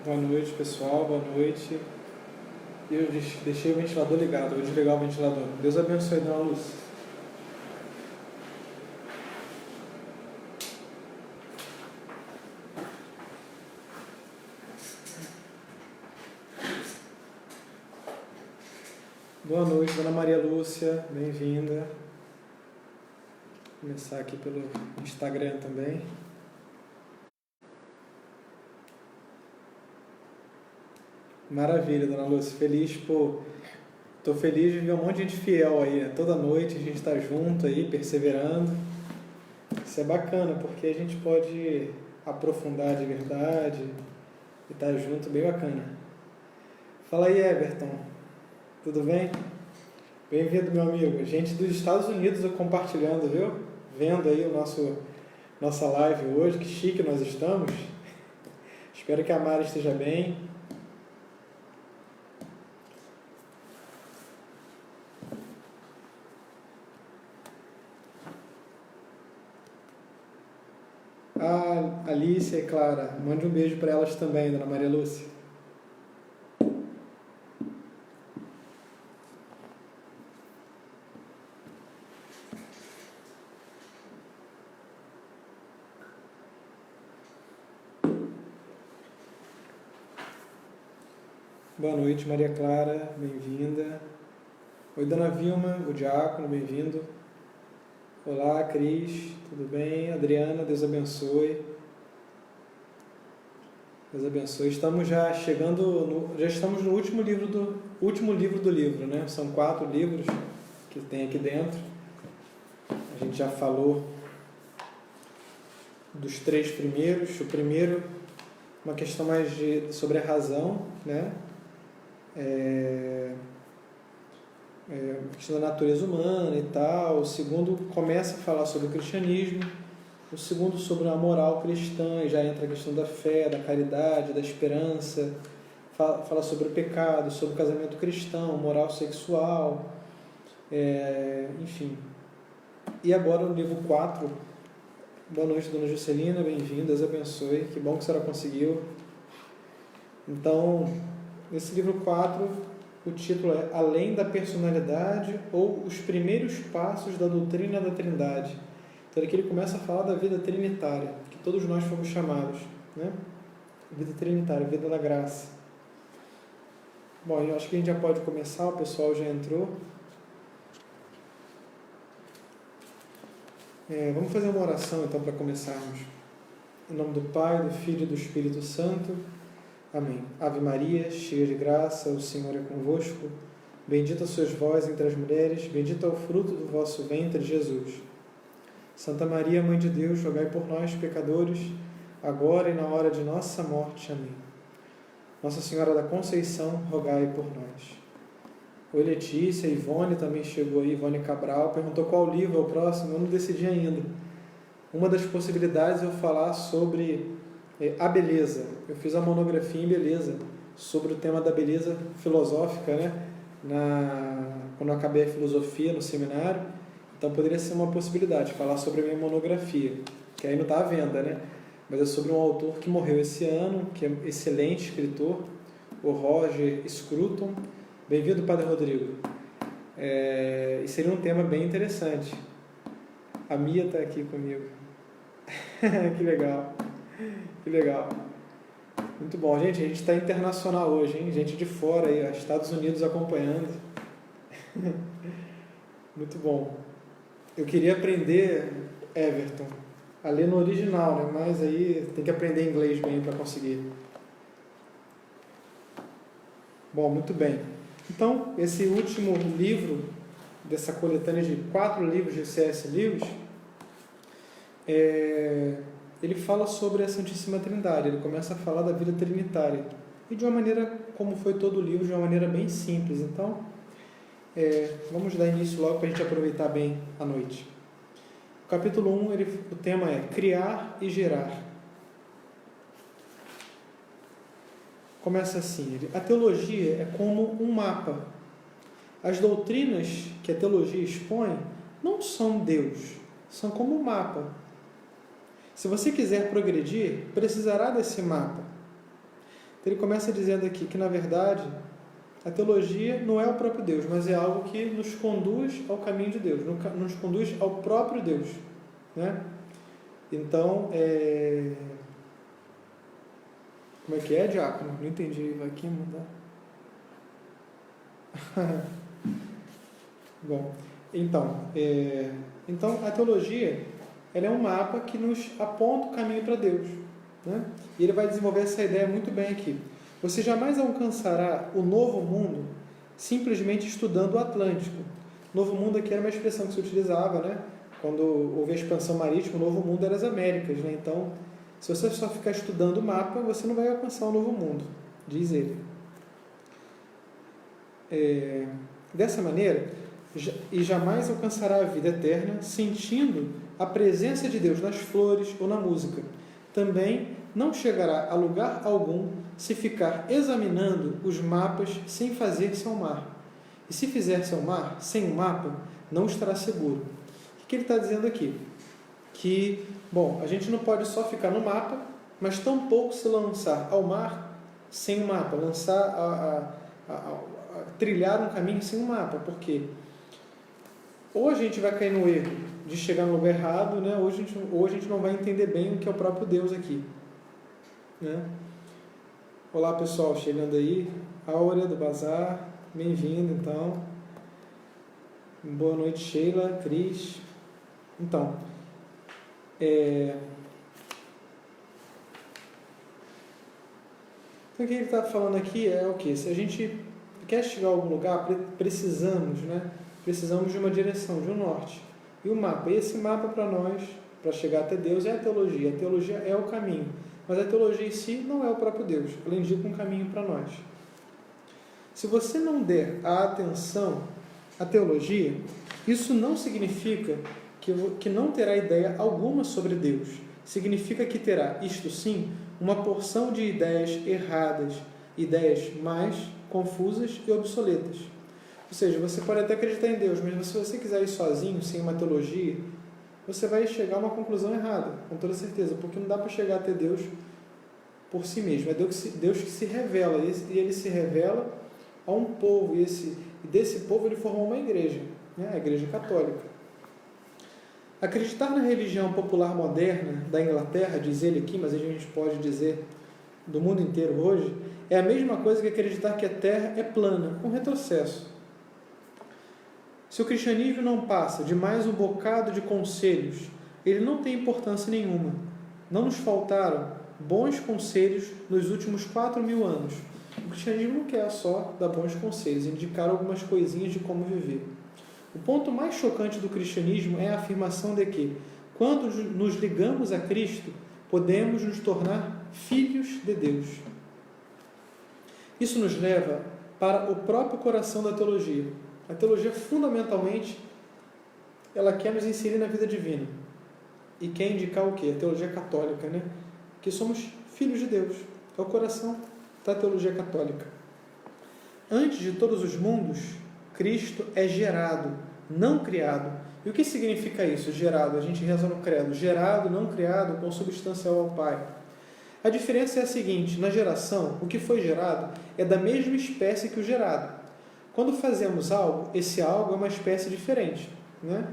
Boa noite, pessoal. Boa noite. Eu deixei o ventilador ligado. Vou desligar o ventilador. Deus abençoe, dona Lúcia. Boa noite, dona Maria Lúcia. Bem-vinda. Vou começar aqui pelo Instagram também. Maravilha, dona Lúcia. Tô feliz de ver um monte de gente fiel aí, né? Toda noite a gente tá junto aí, perseverando. Isso é bacana, porque a gente pode aprofundar de verdade e tá junto, bem bacana. Fala aí, Everton. Tudo bem? Bem-vindo, meu amigo. Gente dos Estados Unidos compartilhando, viu? Vendo aí nossa live hoje. Que chique nós estamos. Espero que a Mara esteja bem. A Alice e Clara, mande um beijo para elas também, dona Maria Lúcia. Boa noite, Maria Clara, bem-vinda. Oi, dona Vilma, o diácono, bem-vindo. Olá, Cris, tudo bem? Adriana, Deus abençoe. Deus abençoe. Estamos já já estamos no último livro do livro, né? São 4 livros que tem aqui dentro. A gente já falou dos 3 primeiros. O primeiro, uma questão mais sobre a razão, né? Questão da natureza humana e tal. O segundo começa a falar sobre o cristianismo. O segundo sobre a moral cristã, e já entra a questão da fé, da caridade, da esperança. Fala sobre o pecado, sobre o casamento cristão, moral sexual, enfim. E agora o livro 4. Boa noite, dona Juscelina, bem-vinda, Deus abençoe. Que bom que a senhora conseguiu. Então, nesse livro 4, o título é Além da Personalidade, ou Os Primeiros Passos da Doutrina da Trindade. Então aqui ele começa a falar da vida trinitária, que todos nós fomos chamados, né? Vida trinitária, vida da graça. Bom, eu acho que a gente já pode começar, o pessoal já entrou. Vamos fazer uma oração então para começarmos. Em nome do Pai, do Filho e do Espírito Santo. Amém. Ave Maria, cheia de graça, o Senhor é convosco. Bendita sois vós entre as mulheres, bendito é o fruto do vosso ventre, Jesus. Santa Maria, Mãe de Deus, rogai por nós, pecadores, agora e na hora de nossa morte. Amém. Nossa Senhora da Conceição, rogai por nós. Oi, Letícia, Ivone também chegou aí, Ivone Cabral, perguntou qual livro é o próximo, eu não decidi ainda. Uma das possibilidades é eu falar sobre a beleza. Eu fiz a monografia em beleza, sobre o tema da beleza filosófica, né? Quando eu acabei a filosofia no seminário, então poderia ser uma possibilidade, falar sobre a minha monografia, que aí não está à venda, né? Mas é sobre um autor que morreu esse ano, que é um excelente escritor, o Roger Scruton. Bem-vindo, Padre Rodrigo. E seria um tema bem interessante. A Mia está aqui comigo. Que legal. Que legal. Muito bom, gente. A gente está internacional hoje, hein? Gente de fora aí, ó, Estados Unidos acompanhando. Muito bom. Eu queria aprender, Everton, a ler no original, né? Mas aí tem que aprender inglês bem para conseguir. Bom, muito bem. Então, esse último livro dessa coletânea de 4 livros de C.S. Lewis, ele fala sobre a Santíssima Trindade. Ele começa a falar da vida trinitária. E de uma maneira, como foi todo o livro, de uma maneira bem simples. Então, vamos dar início logo para a gente aproveitar bem a noite. O capítulo 1, o tema é Criar e Gerar. Começa assim: a teologia é como um mapa. As doutrinas que a teologia expõe não são Deus, são como um mapa. Se você quiser progredir, precisará desse mapa. Então, ele começa dizendo aqui que, na verdade, a teologia não é o próprio Deus, mas é algo que nos conduz ao caminho de Deus, nos conduz ao próprio Deus, né? Então, como é que é, diácono? Não entendi. Vai aqui mudar. Bom, então a teologia, ela é um mapa que nos aponta o caminho para Deus, né? E ele vai desenvolver essa ideia muito bem aqui. Você jamais alcançará o novo mundo simplesmente estudando o Atlântico. Novo mundo aqui era uma expressão que se utilizava, né? Quando houve a expansão marítima, o novo mundo era as Américas, né? Então, se você só ficar estudando o mapa, você não vai alcançar o novo mundo, diz ele. Dessa maneira, e jamais alcançará a vida eterna sentindo a presença de Deus nas flores ou na música. Também não chegará a lugar algum se ficar examinando os mapas sem fazer-se ao mar. E se fizer-se ao mar sem o mapa, não estará seguro. O que ele está dizendo aqui? Que, bom, a gente não pode só ficar no mapa, mas tampouco se lançar ao mar sem o mapa, trilhar um caminho sem um mapa, porque ou a gente vai cair no erro de chegar no lugar errado, né? Ou a gente não vai entender bem o que é o próprio Deus aqui, né? Olá, pessoal, chegando aí, Áurea do Bazar, bem-vindo, então. Boa noite, Sheila, Cris. Então, então o que ele está falando aqui é o quê? Se a gente quer chegar a algum lugar, precisamos de uma direção, de um norte. E o mapa, esse mapa para nós, para chegar até Deus, é a teologia. A teologia é o caminho. Mas a teologia em si não é o próprio Deus. Ela indica um caminho para nós. Se você não der a atenção à teologia, isso não significa que não terá ideia alguma sobre Deus. Significa que terá, isto sim, uma porção de ideias erradas, ideias mais confusas e obsoletas. Ou seja, você pode até acreditar em Deus, mas se você quiser ir sozinho, sem uma teologia, você vai chegar a uma conclusão errada, com toda certeza, porque não dá para chegar até Deus por si mesmo. É Deus que se revela, e ele se revela a um povo, e desse povo ele formou uma igreja, né? A Igreja Católica. Acreditar na religião popular moderna da Inglaterra, diz ele aqui, mas a gente pode dizer do mundo inteiro hoje, é a mesma coisa que acreditar que a Terra é plana, um retrocesso. Se o cristianismo não passa de mais um bocado de conselhos, ele não tem importância nenhuma. Não nos faltaram bons conselhos nos últimos 4.000 anos. O cristianismo não quer só dar bons conselhos, indicar algumas coisinhas de como viver. O ponto mais chocante do cristianismo é a afirmação de que, quando nos ligamos a Cristo, podemos nos tornar filhos de Deus. Isso nos leva para o próprio coração da teologia. A teologia, fundamentalmente, ela quer nos inserir na vida divina. E quer indicar o quê? A teologia católica, né? Que somos filhos de Deus. É o coração da teologia católica. Antes de todos os mundos, Cristo é gerado, não criado. E o que significa isso? Gerado, a gente reza no credo. Gerado, não criado, consubstancial ao Pai. A diferença é a seguinte: na geração, o que foi gerado é da mesma espécie que o gerado. Quando fazemos algo, esse algo é uma espécie diferente, né?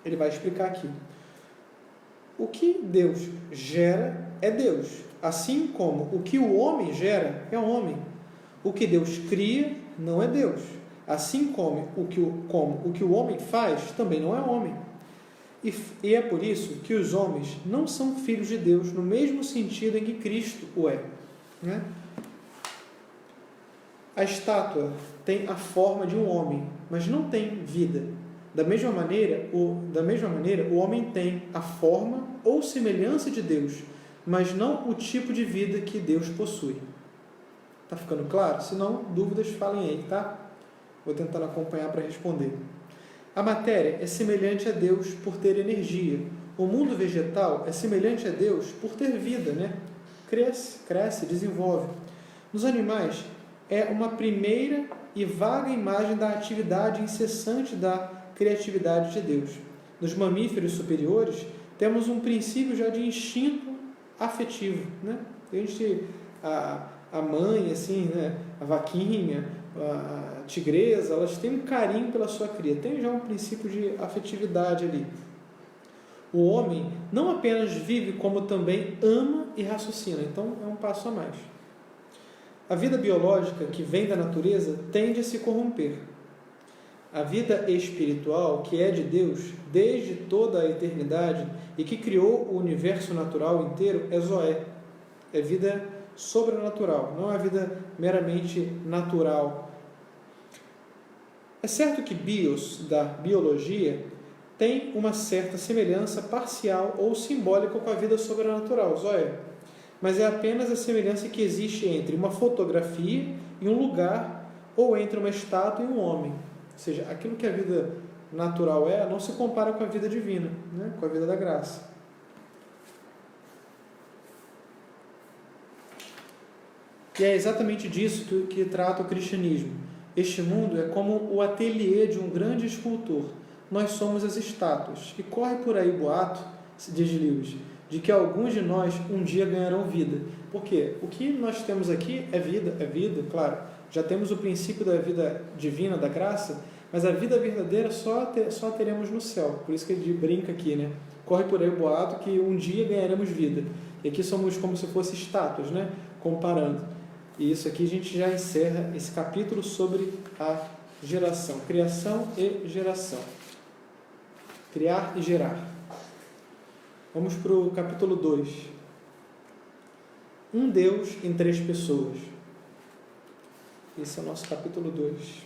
Ele vai explicar aqui. O que Deus gera é Deus, assim como o que o homem gera é homem. O que Deus cria não é Deus, assim como o que o homem faz também não é homem. E é por isso que os homens não são filhos de Deus no mesmo sentido em que Cristo o é, né? A estátua tem a forma de um homem, mas não tem vida. Da mesma maneira, o homem tem a forma ou semelhança de Deus, mas não o tipo de vida que Deus possui. Tá ficando claro? Se não, dúvidas, falem aí, tá? Vou tentar acompanhar para responder. A matéria é semelhante a Deus por ter energia. O mundo vegetal é semelhante a Deus por ter vida, né? Cresce, desenvolve. Nos animais, é uma primeira e vaga imagem da atividade incessante da criatividade de Deus. Nos mamíferos superiores, temos um princípio já de instinto afetivo, né? a mãe, assim, né? A vaquinha, a tigresa, elas têm um carinho pela sua cria, tem já um princípio de afetividade ali. O homem não apenas vive, como também ama e raciocina, então é um passo a mais. A vida biológica, que vem da natureza, tende a se corromper. A vida espiritual, que é de Deus desde toda a eternidade e que criou o universo natural inteiro, é Zoé, é vida sobrenatural, não é vida meramente natural. É certo que bios, da biologia, tem uma certa semelhança parcial ou simbólica com a vida sobrenatural, Zoé, mas é apenas a semelhança que existe entre uma fotografia e um lugar, ou entre uma estátua e um homem. Ou seja, aquilo que a vida natural não se compara com a vida divina, né? Com a vida da graça. E é exatamente disso que trata o cristianismo. Este mundo é como o ateliê de um grande escultor. Nós somos as estátuas. E corre por aí o boato, diz Lewis, de que alguns de nós um dia ganharão vida. Por quê? O que nós temos aqui é vida, claro. Já temos o princípio da vida divina, da graça, mas a vida verdadeira só teremos no céu. Por isso que ele brinca aqui, né? Corre por aí o boato que um dia ganharemos vida. E aqui somos como se fossem estátuas, né? Comparando. E isso aqui a gente já encerra esse capítulo sobre a geração, criação e geração. Criar e gerar. Vamos para o capítulo 2. Um Deus em 3 pessoas. Esse é o nosso capítulo 2.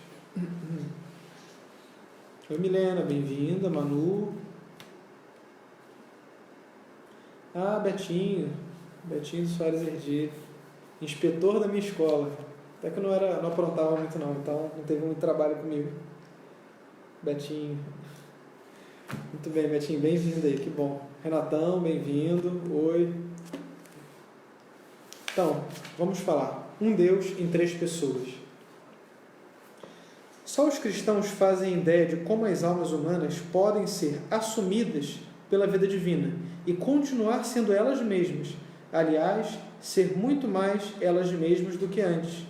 Oi, Milena, bem-vinda. Manu. Betinho do Soares Herdi, inspetor da minha escola. Até que eu não aprontava muito não, então não teve muito trabalho comigo. Betinho. Muito bem, Betinho, bem-vindo aí, que bom. Renatão, bem-vindo. Oi. Então, vamos falar. Um Deus em 3 pessoas. Só os cristãos fazem ideia de como as almas humanas podem ser assumidas pela vida divina e continuar sendo elas mesmas. Aliás, ser muito mais elas mesmas do que antes.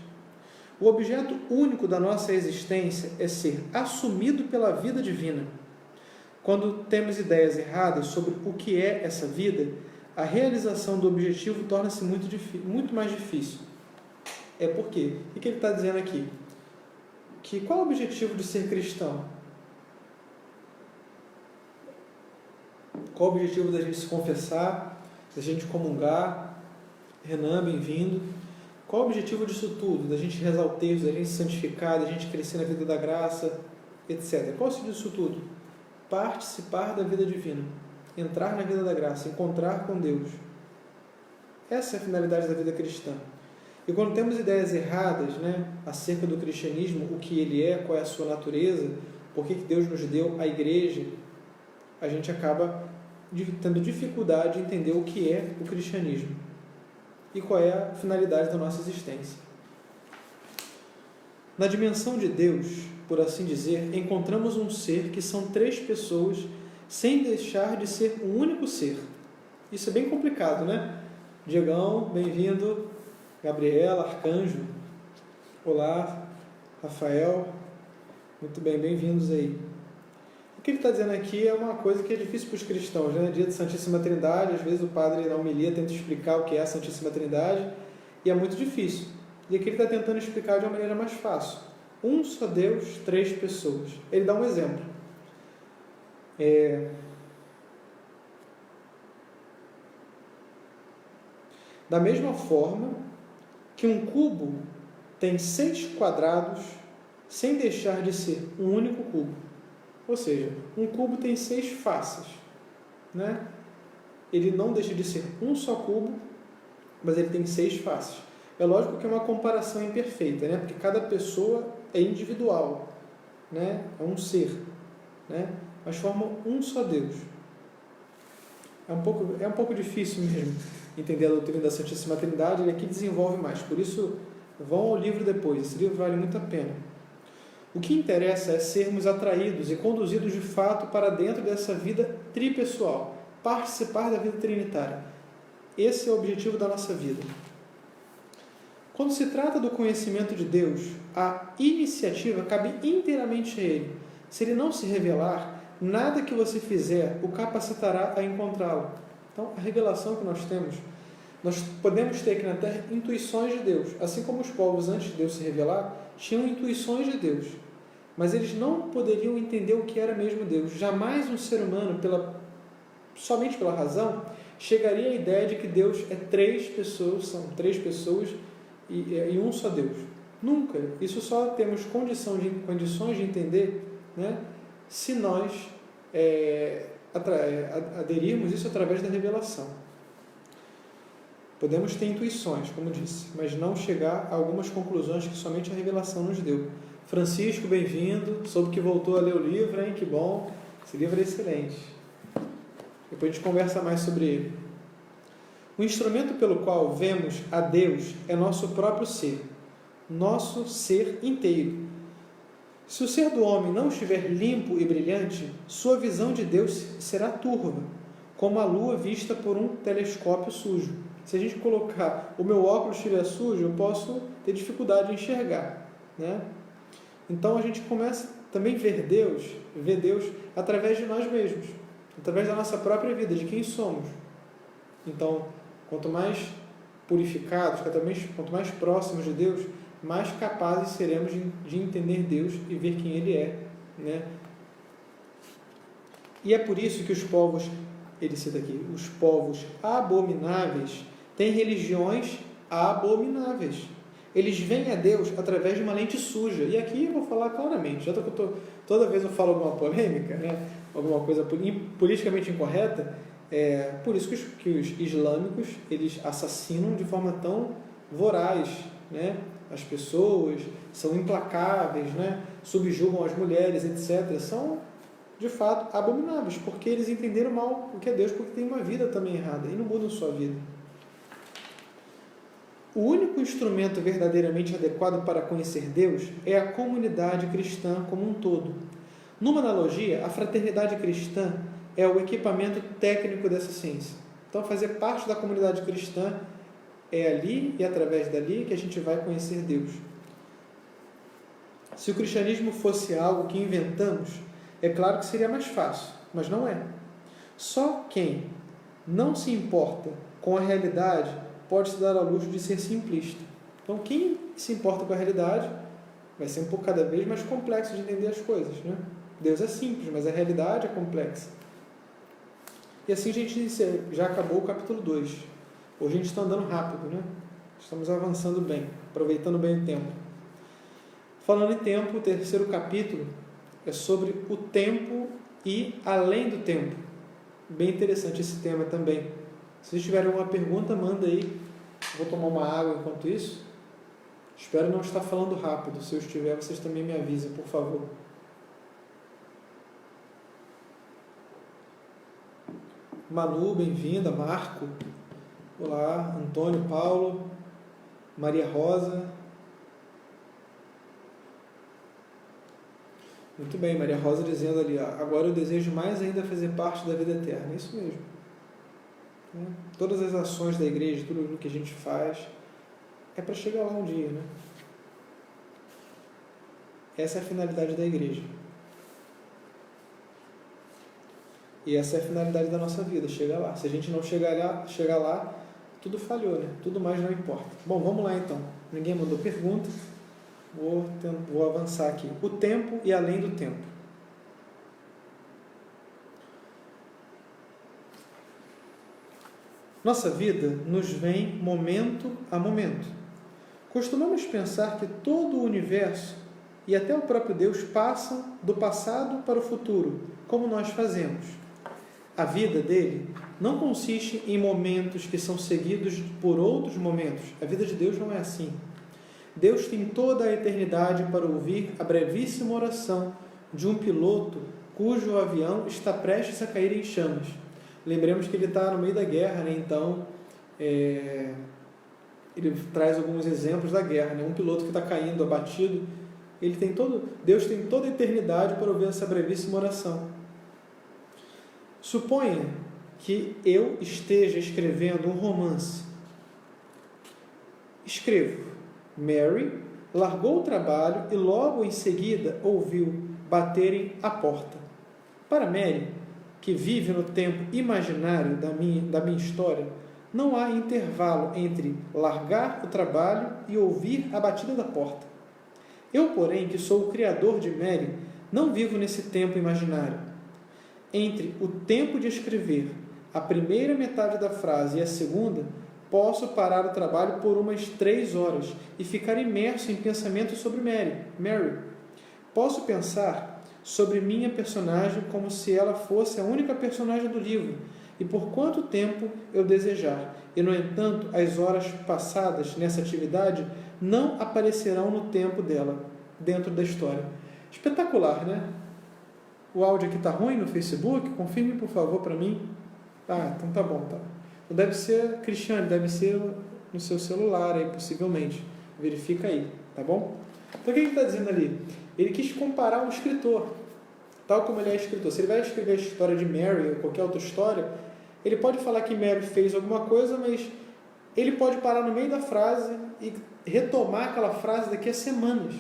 O objeto único da nossa existência é ser assumido pela vida divina. Quando temos ideias erradas sobre o que é essa vida, a realização do objetivo torna-se muito mais difícil. Por quê? O que ele está dizendo aqui? Qual é o objetivo de ser cristão? Qual o objetivo da gente se confessar, da gente comungar? Renan, bem-vindo. Qual o objetivo disso tudo? Da gente rezar o texto, da gente se santificar, da gente crescer na vida da graça, etc. Qual é o sentido disso tudo? Participar da vida divina, entrar na vida da graça, encontrar com Deus. Essa é a finalidade da vida cristã. E quando temos ideias erradas, né, acerca do cristianismo, o que ele é, qual é a sua natureza, por que Deus nos deu a igreja, a gente acaba tendo dificuldade de entender o que é o cristianismo e qual é a finalidade da nossa existência. Na dimensão de Deus, por assim dizer, encontramos um ser que são 3 pessoas sem deixar de ser um único ser. Isso é bem complicado, né? Diegão, bem-vindo. Gabriela, Arcanjo. Olá, Rafael. Muito bem, bem-vindos aí. O que ele está dizendo aqui é uma coisa que é difícil para os cristãos, né? Dia de Santíssima Trindade, às vezes o padre na homilia tenta explicar o que é a Santíssima Trindade e é muito difícil. E aqui ele está tentando explicar de uma maneira mais fácil. Um só Deus, 3 pessoas. Ele dá um exemplo. Da mesma forma que um cubo tem 6 quadrados sem deixar de ser um único cubo. Ou seja, um cubo tem 6 faces, né? Ele não deixa de ser um só cubo, mas ele tem 6 faces. É lógico que é uma comparação imperfeita, né? Porque cada pessoa é individual, né? É um ser, né? Mas formam um só Deus. É um pouco difícil mesmo entender a doutrina da Santíssima Trindade, ele aqui desenvolve mais. Por isso, vão ao livro depois. Esse livro vale muito a pena. O que interessa é sermos atraídos e conduzidos de fato para dentro dessa vida tripessoal, participar da vida trinitária. Esse é o objetivo da nossa vida. Quando se trata do conhecimento de Deus, a iniciativa cabe inteiramente a Ele. Se Ele não se revelar, nada que você fizer o capacitará a encontrá-lo. Então, a revelação que nós podemos ter aqui na Terra intuições de Deus. Assim como os povos, antes de Deus se revelar, tinham intuições de Deus. Mas eles não poderiam entender o que era mesmo Deus. Jamais um ser humano, somente pela razão, chegaria à ideia de que Deus é são três pessoas e um só Deus. Nunca. Isso só temos condições de entender, né, se nós aderirmos isso através da revelação. Podemos ter intuições, como disse, mas não chegar a algumas conclusões que somente a revelação nos deu. Francisco, bem-vindo. Soube que voltou a ler o livro, hein? Que bom. Esse livro é excelente. Depois a gente conversa mais sobre ele. O instrumento pelo qual vemos a Deus é nosso próprio ser, nosso ser inteiro. Se o ser do homem não estiver limpo e brilhante, sua visão de Deus será turva, como a lua vista por um telescópio sujo. Se a gente colocar o meu óculos estiver sujo, eu posso ter dificuldade de enxergar, né? Então a gente começa também a ver Deus através de nós mesmos, através da nossa própria vida, de quem somos. Então, quanto mais purificados, quanto mais próximos de Deus, mais capazes seremos de entender Deus e ver quem Ele é, né? E é por isso que os povos, ele cita aqui, os povos abomináveis têm religiões abomináveis. Eles veem a Deus através de uma lente suja. E aqui eu vou falar claramente, já que toda vez eu falo alguma polêmica, né, alguma coisa politicamente incorreta, por isso que os islâmicos, eles assassinam de forma tão voraz, né, as pessoas, são implacáveis, né, subjugam as mulheres, etc. São, de fato, abomináveis, porque eles entenderam mal o que é Deus, porque tem uma vida também errada e não mudam sua vida. O único instrumento verdadeiramente adequado para conhecer Deus é a comunidade cristã como um todo. Numa analogia, a fraternidade cristã é o equipamento técnico dessa ciência. Então, fazer parte da comunidade cristã é ali e através dali que a gente vai conhecer Deus. Se o cristianismo fosse algo que inventamos, é claro que seria mais fácil, mas não é. Só quem não se importa com a realidade pode se dar ao luxo de ser simplista. Então, quem se importa com a realidade vai ser cada vez mais complexo de entender as coisas, né? Deus é simples, mas a realidade é complexa. E assim a gente já acabou o capítulo 2. Hoje a gente está andando rápido, né? Estamos avançando bem, aproveitando bem o tempo. Falando em tempo, o terceiro capítulo é sobre o tempo e além do tempo. Bem interessante esse tema também. Se vocês tiverem alguma pergunta, manda aí. Vou tomar uma água enquanto isso. Espero não estar falando rápido. Se eu estiver, vocês também me avisem, por favor. Manu, bem-vinda. Marco. Olá. Antônio, Paulo. Maria Rosa. Muito bem, Maria Rosa dizendo ali, agora eu desejo mais ainda fazer parte da vida eterna. É isso mesmo. Todas as ações da igreja, tudo o que a gente faz, é para chegar lá um dia, né? Essa é a finalidade da igreja. E essa é a finalidade da nossa vida, chegar lá. Se a gente não chegar lá, tudo falhou, né? Tudo mais não importa. Bom, vamos lá então. Ninguém mandou pergunta. Vou avançar aqui. O tempo e além do tempo. Nossa vida nos vem momento a momento. Costumamos pensar que todo o universo e até o próprio Deus passam do passado para o futuro, como nós fazemos. A vida dele não consiste em momentos que são seguidos por outros momentos. A vida de Deus não é assim. Deus tem toda a eternidade para ouvir a brevíssima oração de um piloto cujo avião está prestes a cair em chamas. Lembremos que ele está no meio da guerra, né? Então ele traz alguns exemplos da guerra, né? Um piloto que está caindo, abatido, Deus tem toda a eternidade para ouvir essa brevíssima oração. Suponha que eu esteja escrevendo um romance. Escrevo, Mary largou o trabalho e logo em seguida ouviu baterem à porta. Para Mary, que vive no tempo imaginário da minha história, não há intervalo entre largar o trabalho e ouvir a batida da porta. Eu, porém, que sou o criador de Mary, não vivo nesse tempo imaginário. Entre o tempo de escrever a primeira metade da frase e a segunda, posso parar o trabalho por umas 3 horas e ficar imerso em pensamentos sobre Mary. Posso pensar sobre minha personagem como se ela fosse a única personagem do livro e por quanto tempo eu desejar. E, no entanto, as horas passadas nessa atividade não aparecerão no tempo dela, dentro da história. Espetacular, né? O áudio aqui está ruim no Facebook? Confirme, por favor, para mim. Ah, então tá bom, tá. Não deve ser, Cristiane, deve ser no seu celular aí, possivelmente. Verifica aí, tá bom? Então, o que ele está dizendo ali? Ele quis comparar um escritor, tal como ele é escritor. Se ele vai escrever a história de Mary ou qualquer outra história, ele pode falar que Mary fez alguma coisa, mas ele pode parar no meio da frase e retomar aquela frase daqui a semanas.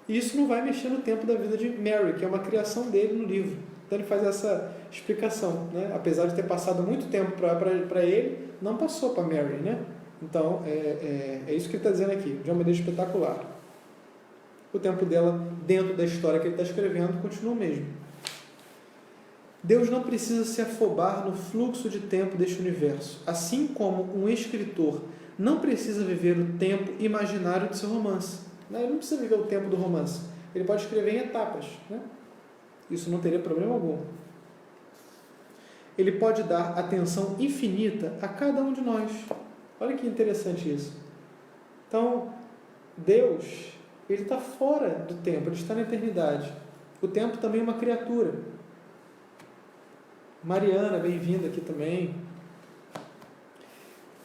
E isso não vai mexer no tempo da vida de Mary, que é uma criação dele no livro. Então ele faz essa explicação, né? Apesar de ter passado muito tempo para ele, não passou para Mary, né? Então é isso que ele está dizendo aqui, de uma maneira espetacular. O tempo dela, dentro da história que ele está escrevendo, continua o mesmo. Deus não precisa se afobar no fluxo de tempo deste universo, assim como um escritor não precisa viver o tempo imaginário de seu romance. Ele não precisa viver o tempo do romance. Ele pode escrever em etapas, né? Isso não teria problema algum. Ele pode dar atenção infinita a cada um de nós. Olha que interessante isso. Então, Deus, ele está fora do tempo, ele está na eternidade. O tempo também é uma criatura. Mariana, bem-vinda aqui também.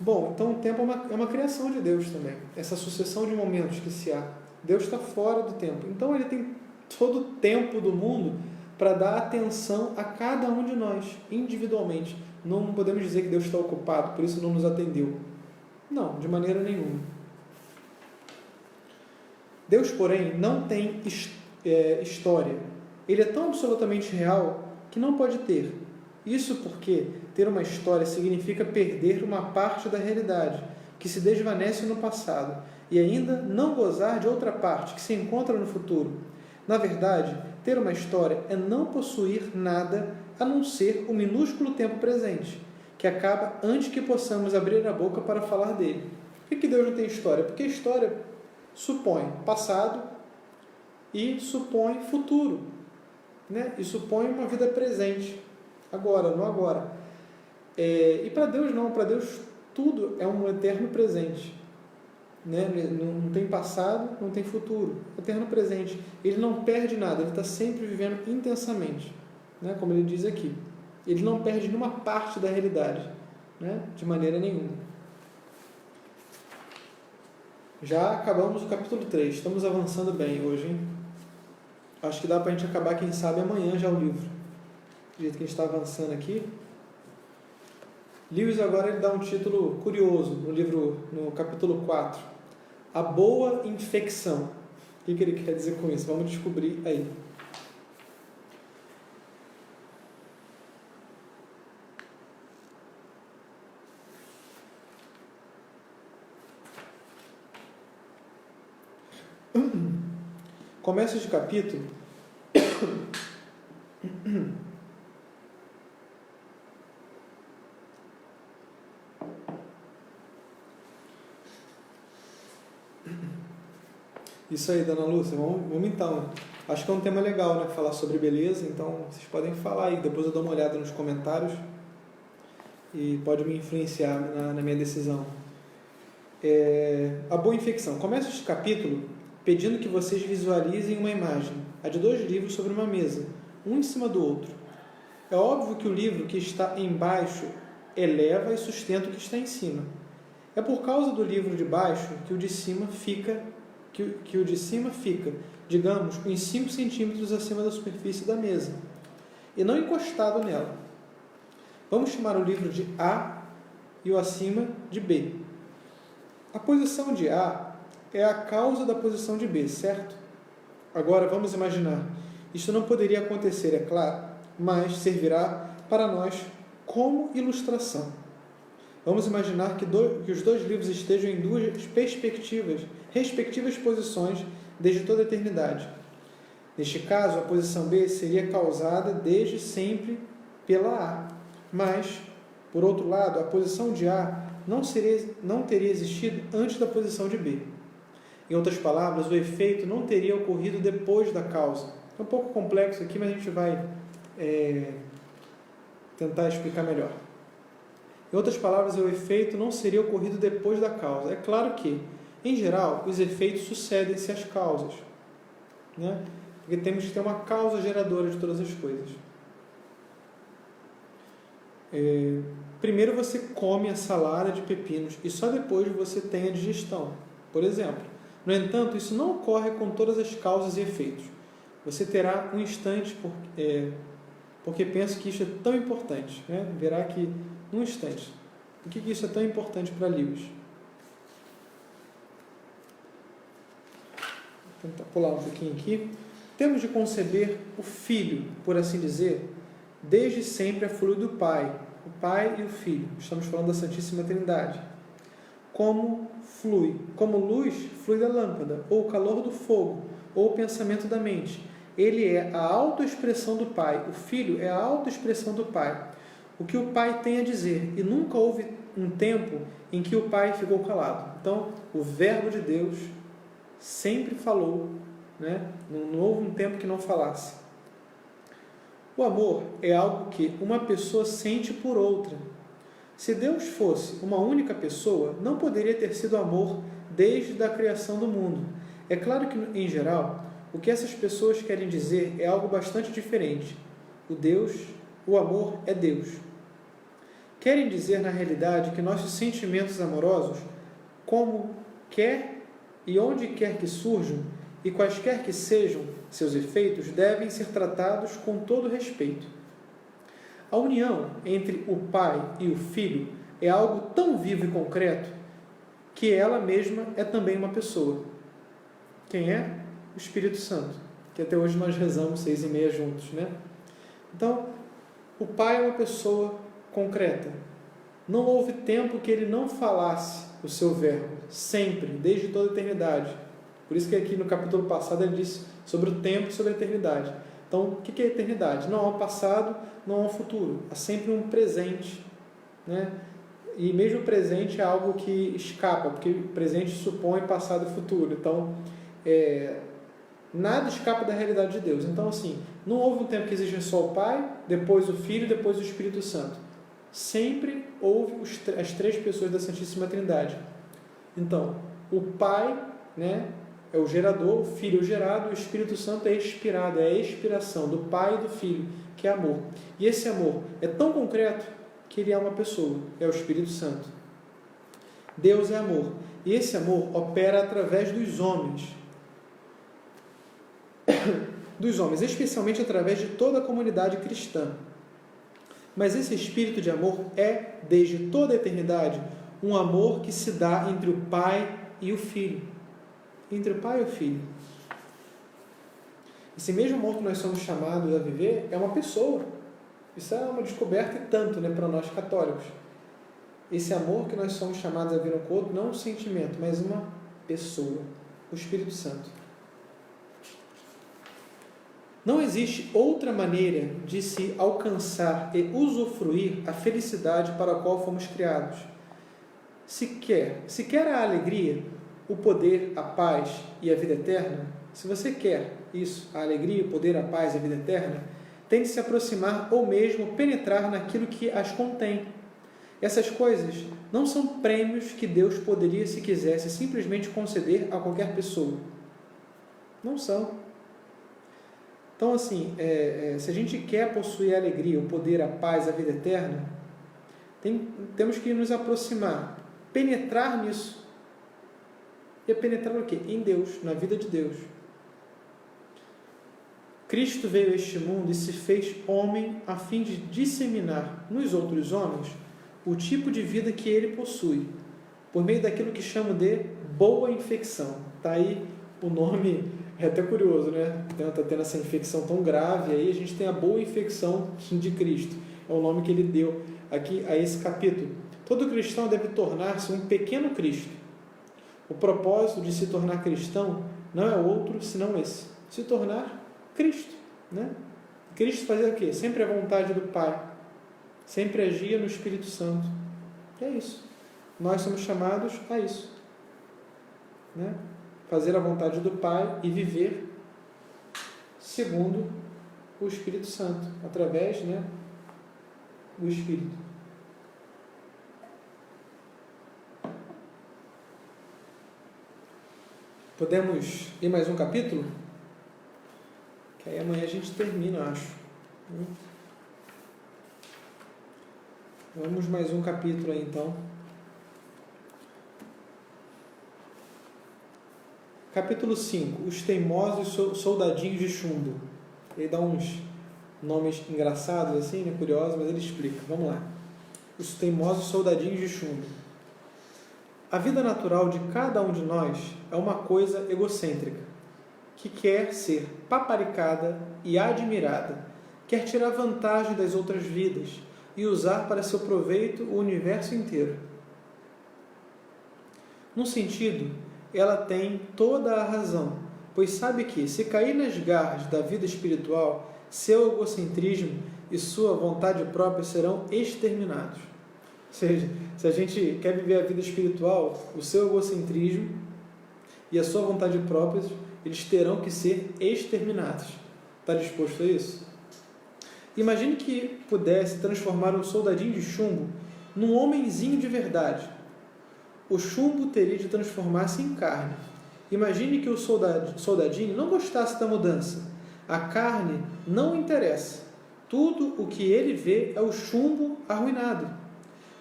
Bom, então o tempo é uma criação de Deus também. Essa sucessão de momentos que se há. Deus está fora do tempo. Então ele tem todo o tempo do mundo para dar atenção a cada um de nós, individualmente. Não podemos dizer que Deus está ocupado, por isso não nos atendeu. Não, de maneira nenhuma. Deus, porém, não tem história. Ele é tão absolutamente real que não pode ter. Isso porque ter uma história significa perder uma parte da realidade, que se desvanece no passado, e ainda não gozar de outra parte, que se encontra no futuro. Na verdade, ter uma história é não possuir nada a não ser o minúsculo tempo presente, que acaba antes que possamos abrir a boca para falar dele. Por que Deus não tem história? Porque a história supõe passado e supõe futuro, né? E supõe uma vida presente, agora, no agora. E para Deus não, para Deus tudo é um eterno presente, né? Não tem passado, não tem futuro, eterno presente. Ele não perde nada, ele está sempre vivendo intensamente, né? Como ele diz aqui. Ele não perde nenhuma parte da realidade, né? De maneira nenhuma. Já acabamos o capítulo 3, estamos avançando bem hoje, hein? Acho que dá para a gente acabar, quem sabe, amanhã já o livro. Do jeito que a gente está avançando aqui. Lewis agora ele dá um título curioso no livro, no capítulo 4. A boa infecção. O que ele quer dizer com isso? Vamos descobrir aí. Começa de capítulo. Isso aí, dona Lúcia, vamos então. Acho que é um tema legal, né? Falar sobre beleza, então vocês podem falar aí, depois eu dou uma olhada nos comentários e pode me influenciar na minha decisão. A boa infecção. Começa este capítulo pedindo que vocês visualizem uma imagem, a de 2 livros sobre uma mesa, um em cima do outro. É óbvio que o livro que está embaixo eleva e sustenta o que está em cima. É por causa do livro de baixo que o de cima fica, digamos, uns 5 centímetros acima da superfície da mesa, e não encostado nela. Vamos chamar o livro de A e o acima de B. A posição de A é a causa da posição de B, certo? Agora, vamos imaginar. Isto não poderia acontecer, é claro, mas servirá para nós como ilustração. Vamos imaginar que os dois livros estejam em duas respectivas posições desde toda a eternidade. Neste caso, a posição B seria causada desde sempre pela A. Mas, por outro lado, a posição de A não teria existido antes da posição de B. Em outras palavras, o efeito não teria ocorrido depois da causa. É um pouco complexo aqui, mas a gente vai tentar explicar melhor. Em outras palavras, o efeito não seria ocorrido depois da causa. É claro que, em geral, os efeitos sucedem-se às causas, né? Porque temos que ter uma causa geradora de todas as coisas. Primeiro você come a salada de pepinos e só depois você tem a digestão, por exemplo. No entanto, isso não ocorre com todas as causas e efeitos. Você terá um instante, porque penso que isso é tão importante, né? Verá que, num instante, por que isso é tão importante para Lewis? Vou tentar pular um pouquinho aqui. Temos de conceber o Filho, por assim dizer, desde sempre é fluido do Pai, o Pai e o Filho. Estamos falando da Santíssima Trindade. Como flui, como luz flui da lâmpada, ou o calor do fogo, ou o pensamento da mente. Ele é a autoexpressão do Pai, o Filho é a autoexpressão do Pai. O que o Pai tem a dizer, e nunca houve um tempo em que o Pai ficou calado. Então, o Verbo de Deus sempre falou, né? Não houve um tempo que não falasse. O amor é algo que uma pessoa sente por outra. Se Deus fosse uma única pessoa, não poderia ter sido amor desde a criação do mundo. É claro que, em geral, o que essas pessoas querem dizer é algo bastante diferente. O amor é Deus. Querem dizer, na realidade, que nossos sentimentos amorosos, como quer e onde quer que surjam, e quaisquer que sejam seus efeitos, devem ser tratados com todo respeito. A união entre o Pai e o Filho é algo tão vivo e concreto que ela mesma é também uma pessoa. Quem é? O Espírito Santo, que até hoje nós rezamos 6h30 juntos, né? Então, o Pai é uma pessoa concreta. Não houve tempo que ele não falasse o seu verbo, sempre, desde toda a eternidade. Por isso que aqui no capítulo passado ele disse sobre o tempo e sobre a eternidade. Então, o que é a eternidade? Não há um passado, não há um futuro. Há sempre um presente, né? E mesmo o presente é algo que escapa, porque o presente supõe passado e futuro. Então, nada escapa da realidade de Deus. Então, assim, não houve um tempo que existe só o Pai, depois o Filho, depois o Espírito Santo. Sempre houve as três pessoas da Santíssima Trindade. Então, o Pai, né, é o gerador, o Filho é o gerado, o Espírito Santo é expirado, é a expiração do Pai e do Filho, que é amor. E esse amor é tão concreto que ele é uma pessoa, é o Espírito Santo. Deus é amor, e esse amor opera através dos homens, especialmente através de toda a comunidade cristã. Mas esse espírito de amor é, desde toda a eternidade, um amor que se dá entre o Pai e o Filho. Entre o Pai e o Filho. Esse mesmo amor que nós somos chamados a viver é uma pessoa. Isso é uma descoberta e tanto, né, para nós católicos. Esse amor que nós somos chamados a viver um com o outro não é um sentimento, mas uma pessoa. O Espírito Santo. Não existe outra maneira de se alcançar e usufruir a felicidade para a qual fomos criados. Se quer a alegria, o poder, a paz e a vida eterna, se você quer isso, a alegria, o poder, a paz e a vida eterna, tem de se aproximar ou mesmo penetrar naquilo que as contém. Essas coisas não são prêmios que Deus poderia, se quisesse, simplesmente conceder a qualquer pessoa. Não são. Então, assim, se a gente quer possuir a alegria, o poder, a paz, a vida eterna, temos que nos aproximar, penetrar nisso. E penetrar o quê? Em Deus, na vida de Deus. Cristo veio a este mundo e se fez homem a fim de disseminar nos outros homens o tipo de vida que ele possui, por meio daquilo que chamo de boa infecção. Está aí o nome, é até curioso, né? Está tendo essa infecção tão grave, aí a gente tem a boa infecção de Cristo. É o nome que ele deu aqui a esse capítulo. Todo cristão deve tornar-se um pequeno Cristo. O propósito de se tornar cristão não é outro senão esse: se tornar Cristo, né? Cristo fazia o quê? Sempre a vontade do Pai, sempre agia no Espírito Santo. É isso. Nós somos chamados a isso, né? Fazer a vontade do Pai e viver segundo o Espírito Santo, através, né, do Espírito. Podemos ir mais um capítulo? Que aí amanhã a gente termina, acho. Vamos mais um capítulo aí, então. Capítulo 5. Os teimosos soldadinhos de chumbo. Ele dá uns nomes engraçados assim, né, curiosos, mas ele explica. Vamos lá. Os teimosos soldadinhos de chumbo. A vida natural de cada um de nós é uma coisa egocêntrica, que quer ser paparicada e admirada, quer tirar vantagem das outras vidas e usar para seu proveito o universo inteiro. Num sentido, ela tem toda a razão, pois sabe que, se cair nas garras da vida espiritual, seu egocentrismo e sua vontade própria serão exterminados. Ou seja, se a gente quer viver a vida espiritual, o seu egocentrismo e a sua vontade própria, eles terão que ser exterminados. Está disposto a isso? Imagine que pudesse transformar um soldadinho de chumbo num homenzinho de verdade. O chumbo teria de transformar-se em carne. Imagine que o soldadinho não gostasse da mudança. A carne não interessa. Tudo o que ele vê é o chumbo arruinado.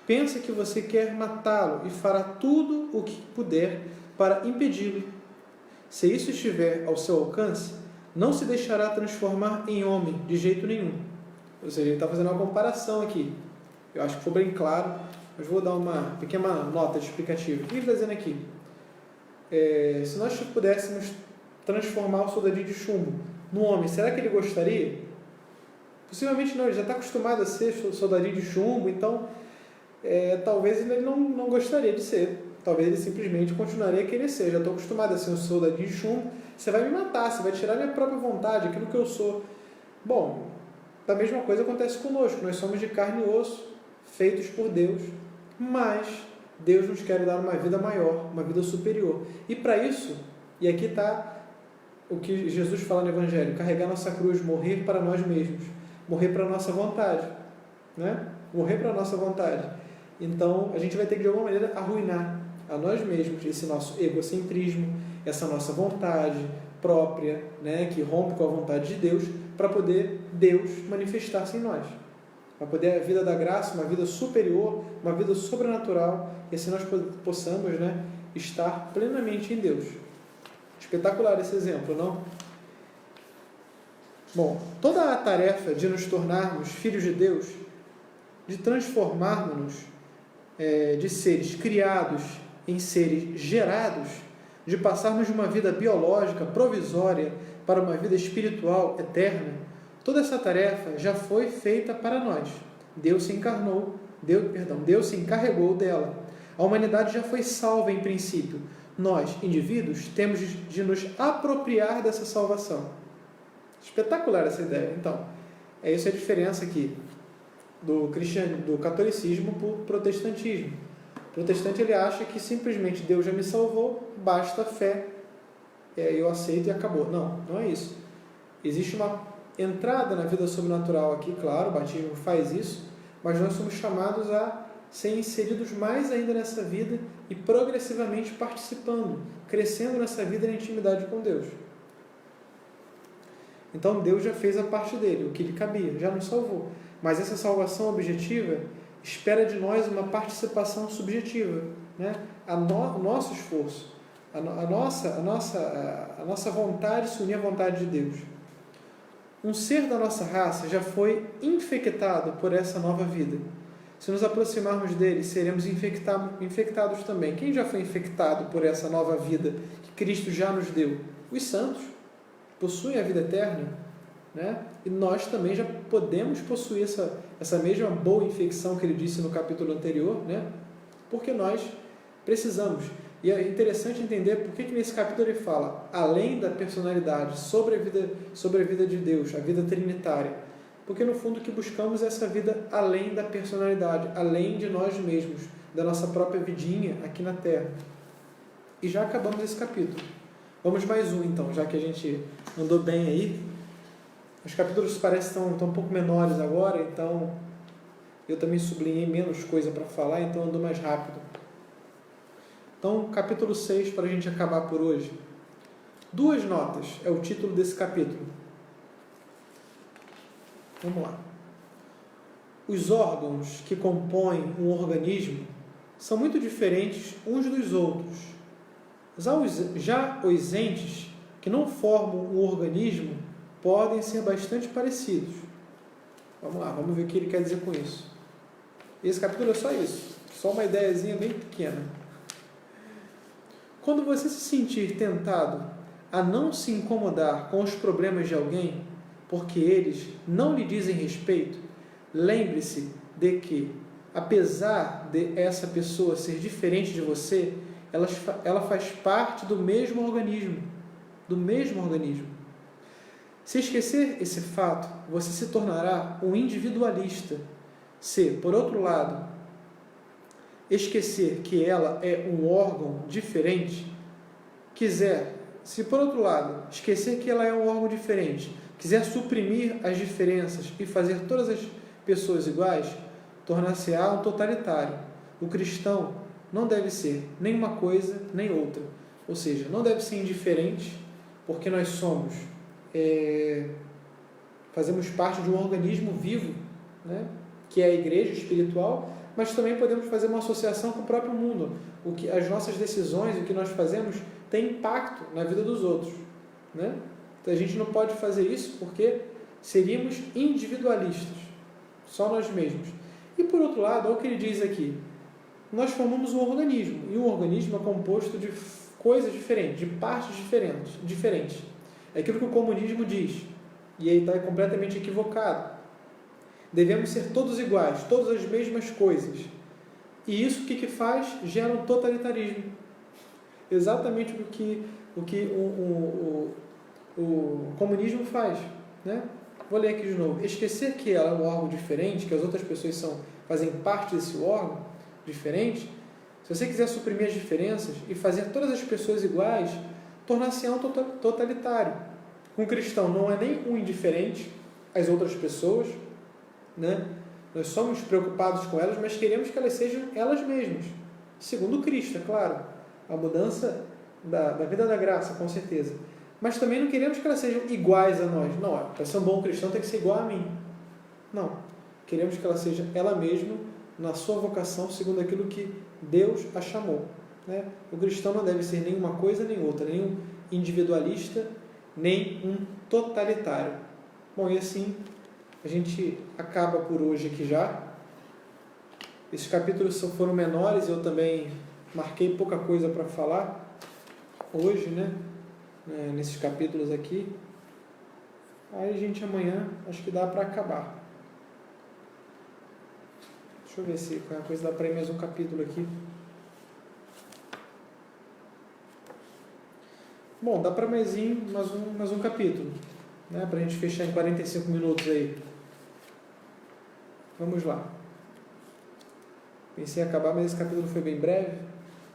Pensa que você quer matá-lo e fará tudo o que puder para impedi-lo. Se isso estiver ao seu alcance, não se deixará transformar em homem de jeito nenhum. Ou seja, ele está fazendo uma comparação aqui. Eu acho que foi bem claro, mas vou dar uma pequena nota explicativa. O que ele está dizendo aqui? Se nós pudéssemos transformar o soldadinho de chumbo num homem, será que ele gostaria? Possivelmente não, ele já está acostumado a ser soldadinho de chumbo, então talvez ele não gostaria de ser. Talvez ele simplesmente continuaria a querer ser. Já estou acostumado a ser um soldadinho de chumbo, você vai me matar, você vai tirar minha própria vontade, aquilo que eu sou. Bom, a mesma coisa acontece conosco. Nós somos de carne e osso, feitos por Deus, mas Deus nos quer dar uma vida maior, uma vida superior. E para isso, e aqui está o que Jesus fala no Evangelho: carregar nossa cruz, morrer para nós mesmos, morrer para a nossa vontade, né? Morrer para a nossa vontade. Então, a gente vai ter que, de alguma maneira, arruinar a nós mesmos esse nosso egocentrismo, essa nossa vontade própria, né, que rompe com a vontade de Deus, para poder Deus manifestar-se em nós. Para poder a vida da graça, uma vida superior, uma vida sobrenatural, e assim nós possamos, né, estar plenamente em Deus. Espetacular esse exemplo, não? Bom, toda a tarefa de nos tornarmos filhos de Deus, de transformarmos-nos de seres criados em seres gerados, de passarmos de uma vida biológica provisória para uma vida espiritual eterna, toda essa tarefa já foi feita para nós. Deus se encarregou dela. A humanidade já foi salva em princípio. Nós, indivíduos, temos de nos apropriar dessa salvação. Espetacular essa ideia. Então, essa é a diferença aqui do catolicismo para o protestantismo. O protestante, ele acha que simplesmente Deus já me salvou, basta a fé, eu aceito e acabou. Não, não é isso. Existe uma entrada na vida sobrenatural aqui, claro, o batismo faz isso, mas nós somos chamados a ser inseridos mais ainda nessa vida e progressivamente participando, crescendo nessa vida na intimidade com Deus. Então Deus já fez a parte dele, o que lhe cabia, já nos salvou. Mas essa salvação objetiva espera de nós uma participação subjetiva, né? O nosso esforço, a nossa vontade se unir à vontade de Deus. Um ser da nossa raça já foi infectado por essa nova vida. se nos aproximarmos dele, seremos infectados também. Quem já foi infectado por essa nova vida que Cristo já nos deu? Os santos possuem a vida eterna, né? E nós também já podemos possuir essa mesma boa infecção que ele disse no capítulo anterior, né? Porque nós precisamos. E é interessante entender por que nesse capítulo ele fala, além da personalidade, sobre a vida de Deus, a vida trinitária. Porque no fundo o que buscamos é essa vida além da personalidade, além de nós mesmos, da nossa própria vidinha aqui na Terra. E já acabamos esse capítulo. Vamos mais um então, já que a gente andou bem aí. Os capítulos parecem estão um pouco menores agora, então eu também sublinhei menos coisa para falar, então ando mais rápido. Então, capítulo 6, para a gente acabar por hoje. 2 notas é o título desse capítulo. Vamos lá. Os órgãos que compõem um organismo são muito diferentes uns dos outros. Já os entes que não formam um organismo podem ser bastante parecidos. Vamos lá, vamos ver o que ele quer dizer com isso. Esse capítulo é só isso, só uma ideiazinha bem pequena. Quando você se sentir tentado a não se incomodar com os problemas de alguém, porque eles não lhe dizem respeito, lembre-se de que, apesar de essa pessoa ser diferente de você, ela faz parte do mesmo organismo. Do mesmo organismo. Se esquecer esse fato, você se tornará um individualista. Se, por outro lado, esquecer que ela é um órgão diferente, se por outro lado, esquecer que ela é um órgão diferente, quiser suprimir as diferenças e fazer todas as pessoas iguais, tornar-se-á um totalitário. O cristão não deve ser nem uma coisa nem outra. Ou seja, não deve ser indiferente, porque nós fazemos parte de um organismo vivo, né, que é a igreja espiritual, mas também podemos fazer uma associação com o próprio mundo. As nossas decisões, o que nós fazemos, tem impacto na vida dos outros, né? Então a gente não pode fazer isso porque seríamos individualistas, só nós mesmos. E por outro lado, olha o que ele diz aqui, nós formamos um organismo, e um organismo é composto de coisas diferentes, de partes diferentes. É aquilo que o comunismo diz, e ele está completamente equivocado. Devemos ser todos iguais, todas as mesmas coisas. E isso o que faz? Gera um totalitarismo. Exatamente o que o comunismo faz, né? Vou ler aqui de novo. Esquecer que ela é um órgão diferente, que as outras pessoas fazem parte desse órgão diferente. Se você quiser suprimir as diferenças e fazer todas as pessoas iguais, tornar-se um totalitário. Um cristão não é nem um indiferente às outras pessoas, né? Nós somos preocupados com elas, mas queremos que elas sejam elas mesmas, segundo Cristo, é claro, a mudança da vida da graça, com certeza, mas também não queremos que elas sejam iguais a nós. Não, para ser um bom cristão tem que ser igual a mim. Não, queremos que ela seja ela mesma na sua vocação, segundo aquilo que Deus a chamou, né? O cristão não deve ser nem uma coisa nem outra, nem um individualista, nem um totalitário. Bom, e assim a gente acaba por hoje aqui já. Esses capítulos foram menores, eu também marquei pouca coisa para falar hoje, né? Nesses capítulos aqui. Aí a gente amanhã, acho que dá para acabar. Deixa eu ver se qualquer coisa dá para ir mais um capítulo aqui. Bom, dá para mais um capítulo, né? Para a gente fechar em 45 minutos aí. Vamos lá. Pensei em acabar, mas esse capítulo foi bem breve.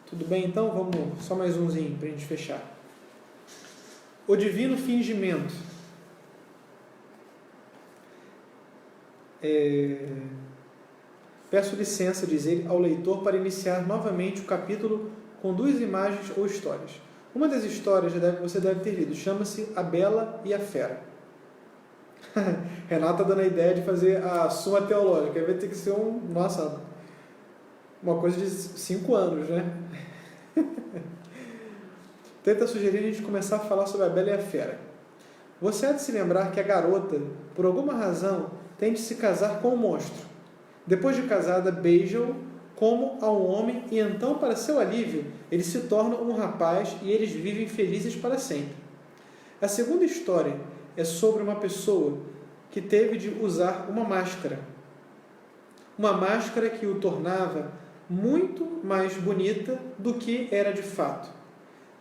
Tudo bem, então? Vamos, só mais umzinho para a gente fechar. O divino fingimento. Peço licença, diz ele, ao leitor para iniciar novamente o capítulo com 2 imagens ou histórias. Uma das histórias você deve ter lido, chama-se A Bela e a Fera. Renata dando a ideia de fazer a Suma Teológica, vai ter que ser uma coisa de 5 anos, né? Tenta sugerir a gente começar a falar sobre a Bela e a Fera. Você há de se lembrar que a garota, por alguma razão, tem de se casar com o monstro. Depois de casada, beija-o como a um homem, e então, para seu alívio, ele se torna um rapaz e eles vivem felizes para sempre. A segunda história é sobre uma pessoa que teve de usar uma máscara que o tornava muito mais bonita do que era de fato.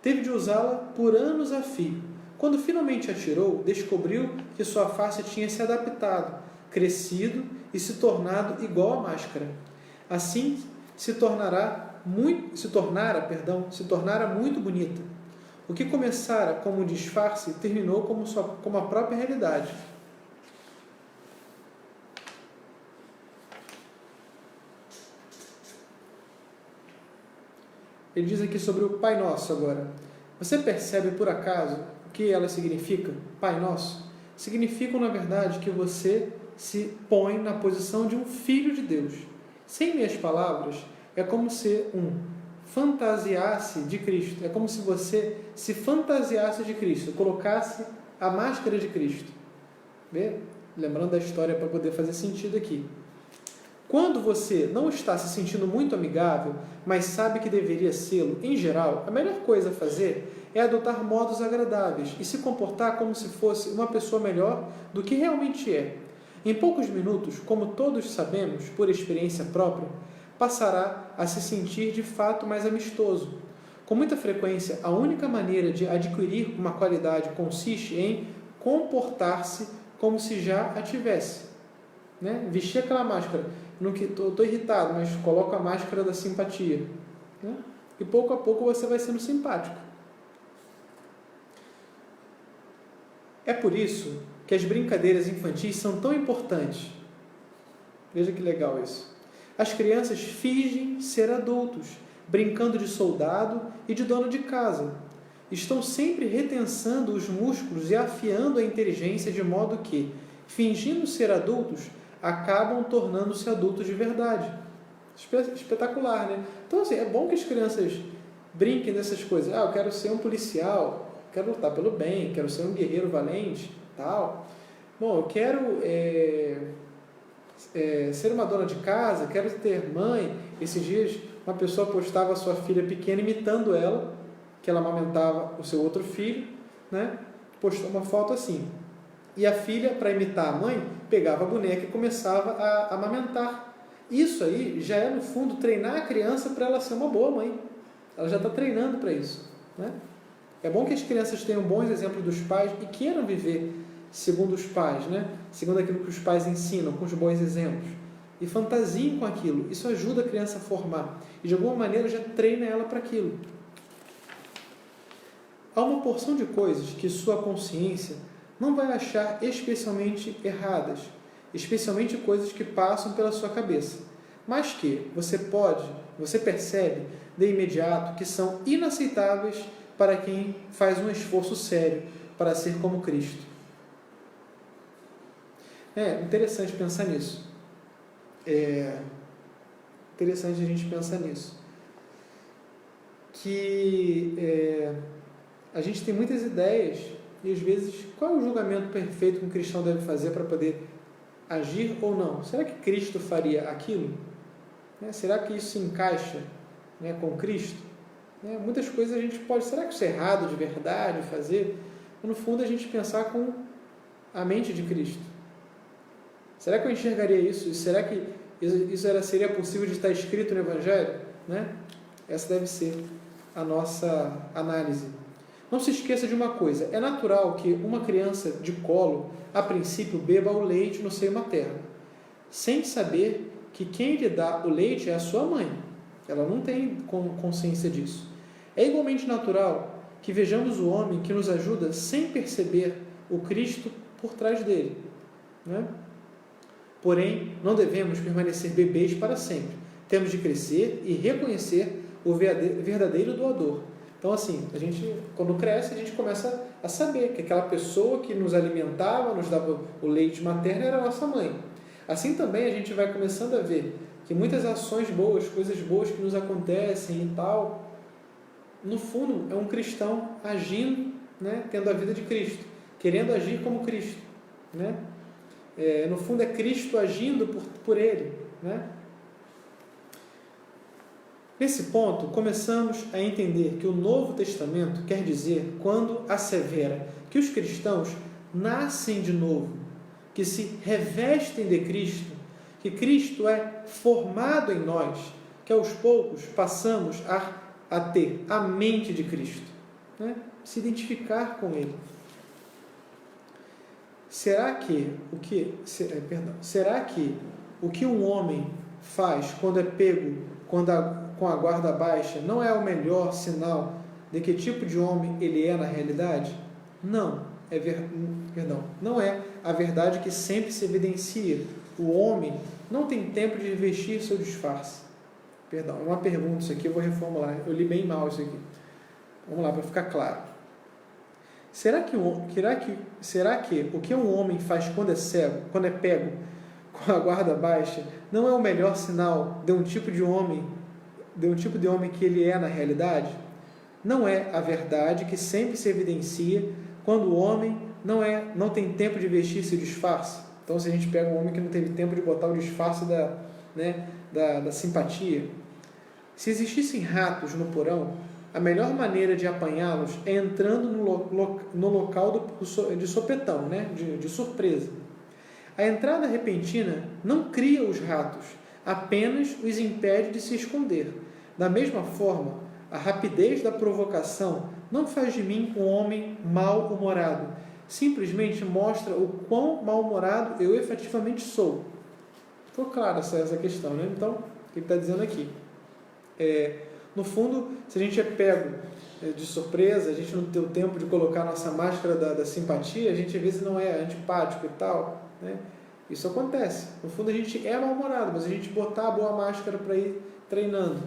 Teve de usá-la por anos a fio. Quando finalmente a tirou, descobriu que sua face tinha se adaptado, crescido e se tornado igual à máscara. Assim, se tornara muito bonita. O que começara como um disfarce terminou como a própria realidade. Ele diz aqui sobre o Pai Nosso agora. Você percebe por acaso o que ela significa? Pai Nosso? Significam, na verdade, que você se põe na posição de um filho de Deus. Sem minhas palavras, é como se fantasiasse de Cristo. É como se você se fantasiasse de Cristo, colocasse a máscara de Cristo. Vê? Lembrando da história para poder fazer sentido aqui. Quando você não está se sentindo muito amigável, mas sabe que deveria sê-lo, em geral, a melhor coisa a fazer é adotar modos agradáveis e se comportar como se fosse uma pessoa melhor do que realmente é. Em poucos minutos, como todos sabemos por experiência própria, passará a se sentir de fato mais amistoso. Com muita frequência, a única maneira de adquirir uma qualidade consiste em comportar-se como se já a tivesse. Né? Vestir aquela máscara. Estou irritado, mas coloco a máscara da simpatia. Né? E pouco a pouco você vai sendo simpático. É por isso que as brincadeiras infantis são tão importantes. Veja que legal isso. As crianças fingem ser adultos, brincando de soldado e de dona de casa. Estão sempre retensando os músculos e afiando a inteligência de modo que, fingindo ser adultos, acabam tornando-se adultos de verdade. Espetacular, né? Então, assim, é bom que as crianças brinquem dessas coisas. Eu quero ser um policial, quero lutar pelo bem, quero ser um guerreiro valente, tal. Bom, eu quero ser uma dona de casa, quero ter mãe. Esses dias, uma pessoa postava a sua filha pequena imitando ela, que ela amamentava o seu outro filho, né? Postou uma foto assim. E a filha, para imitar a mãe, pegava a boneca e começava a amamentar. Isso aí já é, no fundo, treinar a criança para ela ser uma boa mãe. Ela já está treinando para isso. Né? É bom que as crianças tenham bons exemplos dos pais e queiram viver segundo os pais, né? Segundo aquilo que os pais ensinam, com os bons exemplos. E fantasiem com aquilo. Isso ajuda a criança a formar. E, de alguma maneira, já treina ela para aquilo. Há uma porção de coisas que sua consciência não vai achar especialmente erradas, especialmente coisas que passam pela sua cabeça, mas que você percebe de imediato que são inaceitáveis para quem faz um esforço sério para ser como Cristo. É interessante pensar nisso. Interessante a gente pensar nisso. A gente tem muitas ideias e às vezes, qual é o julgamento perfeito que um cristão deve fazer para poder agir ou não? Será que Cristo faria aquilo? Será que isso se encaixa com Cristo? Muitas coisas a gente pode... Será que isso é errado de verdade fazer? No fundo, a gente pensar com a mente de Cristo. Será que eu enxergaria isso? E será que isso seria possível de estar escrito no Evangelho? Essa deve ser a nossa análise. Não se esqueça de uma coisa, é natural que uma criança de colo, a princípio, beba o leite no seio materno, sem saber que quem lhe dá o leite é a sua mãe. Ela não tem consciência disso. É igualmente natural que vejamos o homem que nos ajuda sem perceber o Cristo por trás dele. Porém, não devemos permanecer bebês para sempre. Temos de crescer e reconhecer o verdadeiro doador. Então, assim, a gente, quando cresce, a gente começa a saber que aquela pessoa que nos alimentava, nos dava o leite materno, era a nossa mãe. Assim também a gente vai começando a ver que muitas ações boas, coisas boas que nos acontecem e tal, no fundo é um cristão agindo, tendo a vida de Cristo, querendo agir como Cristo. No fundo é Cristo agindo por ele. né? Nesse ponto, começamos a entender que o Novo Testamento quer dizer, quando assevera que os cristãos nascem de novo, que se revestem de Cristo, que Cristo é formado em nós, que aos poucos passamos a ter a mente de Cristo, né? Se identificar com Ele. Será que o que um homem faz quando é pego com a guarda baixa não é o melhor sinal de que tipo de homem ele é na realidade? Não, não é a verdade que sempre se evidencia. O homem não tem tempo de vestir seu disfarce. Perdão, é uma pergunta isso aqui, eu vou reformular. Eu li bem mal isso aqui. Vamos lá, para ficar claro. Será que o que um homem faz quando é cego, quando é pego com a guarda baixa, não é o melhor sinal de um tipo de homem que ele é na realidade? Não é a verdade que sempre se evidencia quando o homem não tem tempo de vestir seu disfarce? Então, se a gente pega um homem que não teve tempo de botar o disfarce da simpatia, se existissem ratos no porão, a melhor maneira de apanhá-los é entrando no local de sopetão, né? de surpresa. A entrada repentina não cria os ratos, apenas os impede de se esconder. Da mesma forma, a rapidez da provocação não faz de mim um homem mal-humorado, simplesmente mostra o quão mal-humorado eu efetivamente sou. Ficou clara essa questão, né? Então, o que ele está dizendo aqui? No fundo, se a gente é pego de surpresa, a gente não tem o tempo de colocar a nossa máscara da simpatia, a gente às vezes não é antipático e tal, né? Isso acontece. No fundo, a gente é mal-humorado, mas a gente botar a boa máscara para ir treinando.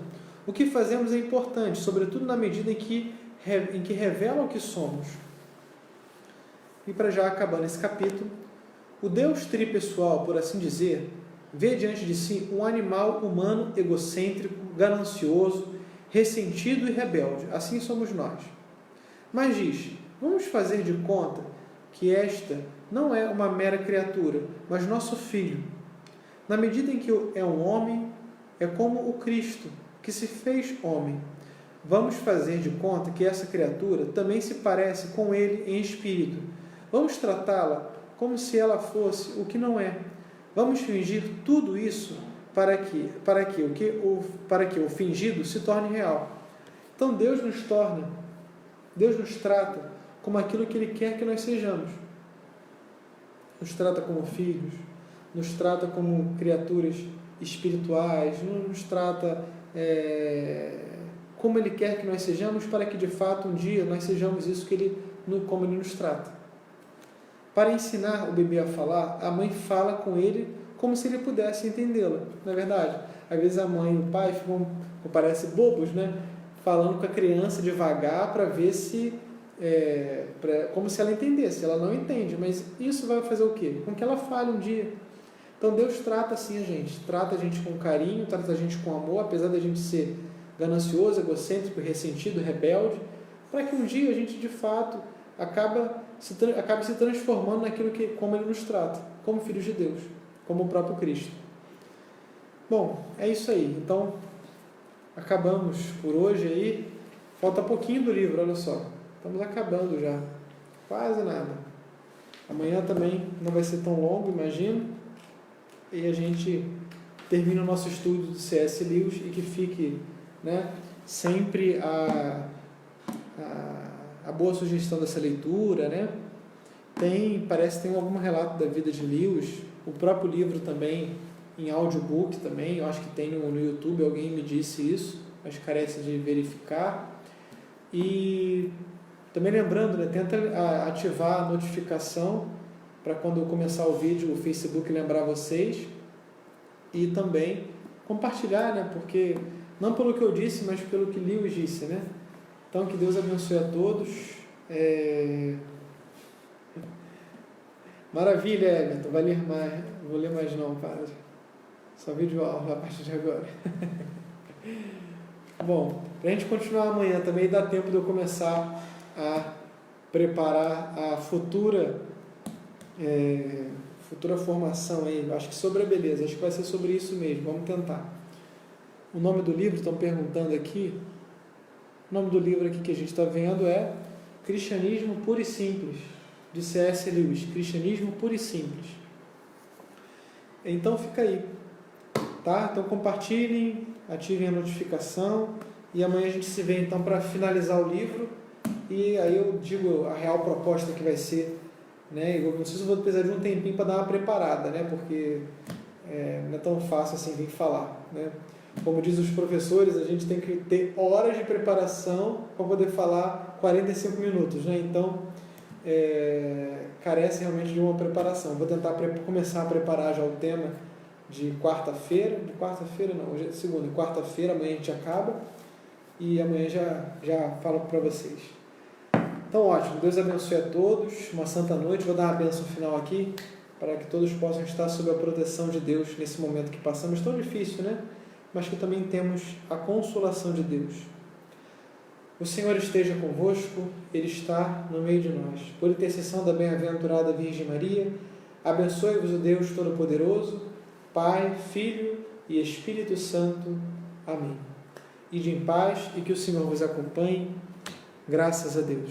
O que fazemos é importante, sobretudo na medida em que revela o que somos. E para já acabar esse capítulo, o Deus tripessoal, por assim dizer, vê diante de si um animal humano egocêntrico, ganancioso, ressentido e rebelde. Assim somos nós. Mas diz, vamos fazer de conta que esta não é uma mera criatura, mas nosso filho. Na medida em que é um homem, é como o Cristo, que se fez homem. Vamos fazer de conta que essa criatura também se parece com ele em espírito. Vamos tratá-la como se ela fosse o que não é. Vamos fingir tudo isso para que o fingido se torne real. Então Deus nos trata como aquilo que Ele quer que nós sejamos. Nos trata como filhos, nos trata como criaturas espirituais, nos trata como Ele quer que nós sejamos, para que de fato um dia nós sejamos isso como Ele nos trata. Para ensinar o bebê a falar, a mãe fala com ele como se ele pudesse entendê-la, não é verdade? Às vezes a mãe e o pai parecem bobos, né? Falando com a criança devagar para ver se... como se ela entendesse. Ela não entende, mas isso vai fazer o quê? Com que ela fale um dia. Então Deus trata assim a gente. Trata a gente com carinho, trata a gente com amor, apesar da gente ser ganancioso, egocêntrico, ressentido, rebelde, para que um dia a gente de fato acabe se transformando naquilo como Ele nos trata, como filhos de Deus, como o próprio Cristo. Bom, é isso aí. Então, acabamos por hoje aí. Falta pouquinho do livro, olha só. Estamos acabando já. Quase nada. Amanhã também não vai ser tão longo, imagino. E a gente termina o nosso estudo do C.S. Lewis e que fique, né, sempre a boa sugestão dessa leitura, né? Parece que tem algum relato da vida de Lewis, o próprio livro também, em audiobook também, eu acho que tem no YouTube, alguém me disse isso, mas carece de verificar. E também lembrando, né, tenta ativar a notificação para quando eu começar o vídeo, o Facebook lembrar vocês, e também compartilhar, né, porque não pelo que eu disse, mas pelo que Lewis disse, né? Então, que Deus abençoe a todos. Maravilha, Everton. Vai ler mais. Vou ler mais não, padre. Só vídeo aula a partir de agora. Bom, para a gente continuar amanhã também dá tempo de eu começar a preparar a futura futura formação aí, acho que sobre a beleza, acho que vai ser sobre isso mesmo, vamos tentar. O nome do livro, estão perguntando aqui, o nome do livro aqui que a gente está vendo é Cristianismo Puro e Simples, de C.S. Lewis, Cristianismo Puro e Simples. Então fica aí, tá? Então compartilhem, ativem a notificação e amanhã a gente se vê então para finalizar o livro e aí eu digo a real proposta que vai ser, né? Eu não sei se eu vou precisar de um tempinho para dar uma preparada, né? Porque não é tão fácil assim vir falar, né? Como diz os professores, a gente tem que ter horas de preparação para poder falar 45 minutos, né? Então, carece realmente de uma preparação. Vou tentar começar a preparar já o tema de quarta-feira, hoje é segunda, quarta-feira, amanhã a gente acaba e amanhã já falo para vocês. Então, ótimo, Deus abençoe a todos, uma santa noite, vou dar uma bênção final aqui, para que todos possam estar sob a proteção de Deus nesse momento que passamos, tão difícil, né? Mas que também temos a consolação de Deus. O Senhor esteja convosco, Ele está no meio de nós. Por intercessão da bem-aventurada Virgem Maria, abençoe-vos o Deus Todo-Poderoso, Pai, Filho e Espírito Santo. Amém. Ide em paz e que o Senhor vos acompanhe. Graças a Deus.